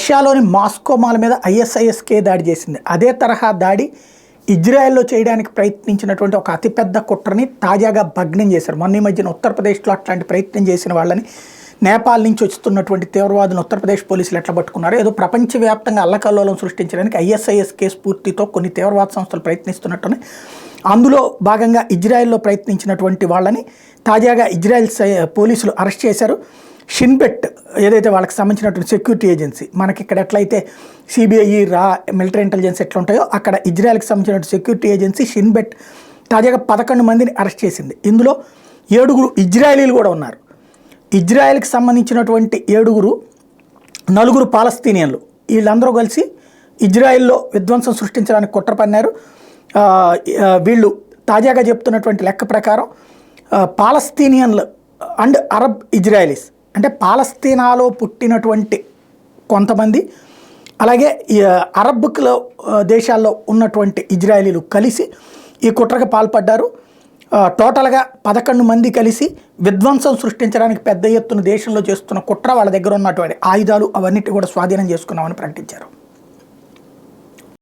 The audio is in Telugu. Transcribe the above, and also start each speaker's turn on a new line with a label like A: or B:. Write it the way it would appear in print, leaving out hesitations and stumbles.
A: రష్యాలోని మాస్కో మాల్ మీద ఐఎస్ఐఎస్కే దాడి చేసింది. అదే తరహా దాడి ఇజ్రాయెల్లో చేయడానికి ప్రయత్నించినటువంటి ఒక అతిపెద్ద కుట్రని తాజాగా భగ్నం చేశారు. మొన్న ఈ మధ్యన ఉత్తరప్రదేశ్లో అట్లాంటి ప్రయత్నం చేసిన వాళ్ళని, నేపాల్ నుంచి వస్తున్నటువంటి తీవ్రవాదులను ఉత్తరప్రదేశ్ పోలీసులు ఎట్లా పట్టుకున్నారు. ఏదో ప్రపంచవ్యాప్తంగా అల్లకల్లోలం సృష్టించడానికి ఐఎస్ఐఎస్కే స్ఫూర్తితో కొన్ని తీవ్రవాద సంస్థలు ప్రయత్నిస్తున్నట్టుని, అందులో భాగంగా ఇజ్రాయెల్లో ప్రయత్నించినటువంటి వాళ్ళని తాజాగా ఇజ్రాయెల్ పోలీసులు అరెస్ట్ చేశారు. షిన్బెట్ ఏదైతే వాళ్ళకి సంబంధించినటువంటి సెక్యూరిటీ ఏజెన్సీ, మనకి ఇక్కడ ఎట్లయితే సిబిఐ, రా, మిలిటరీ ఇంటెలిజెన్స్ ఎట్లా ఉంటాయో అక్కడ ఇజ్రాయెల్కి సంబంధించినటువంటి సెక్యూరిటీ ఏజెన్సీ షిన్బెట్ తాజాగా 11 మందిని అరెస్ట్ చేసింది. ఇందులో 7 ఇజ్రాయలీలు కూడా ఉన్నారు. ఇజ్రాయెల్కి సంబంధించినటువంటి 7, 4 పాలస్తీనియన్లు. వీళ్ళందరూ కలిసి ఇజ్రాయెల్లో విధ్వంసం సృష్టించడానికి కుట్ర పన్నారు. వీళ్ళు తాజాగా చెప్తున్నటువంటి లెక్క ప్రకారం పాలస్తీనియన్లు అండ్ అరబ్ ఇజ్రాయలీస్, అంటే పాలస్తీనాలో పుట్టినటువంటి కొంతమంది, అలాగే అరబ్లో దేశాల్లో ఉన్నటువంటి ఇజ్రాయలీలు కలిసి ఈ కుట్రకు పాల్పడ్డారు. టోటల్గా 11 మంది కలిసి విధ్వంసం సృష్టించడానికి పెద్ద ఎత్తున దేశంలో చేస్తున్న కుట్ర, వాళ్ళ దగ్గర ఉన్నటువంటి ఆయుధాలు అవన్నిటి కూడా స్వాధీనం చేసుకున్నామని ప్రకటించారు.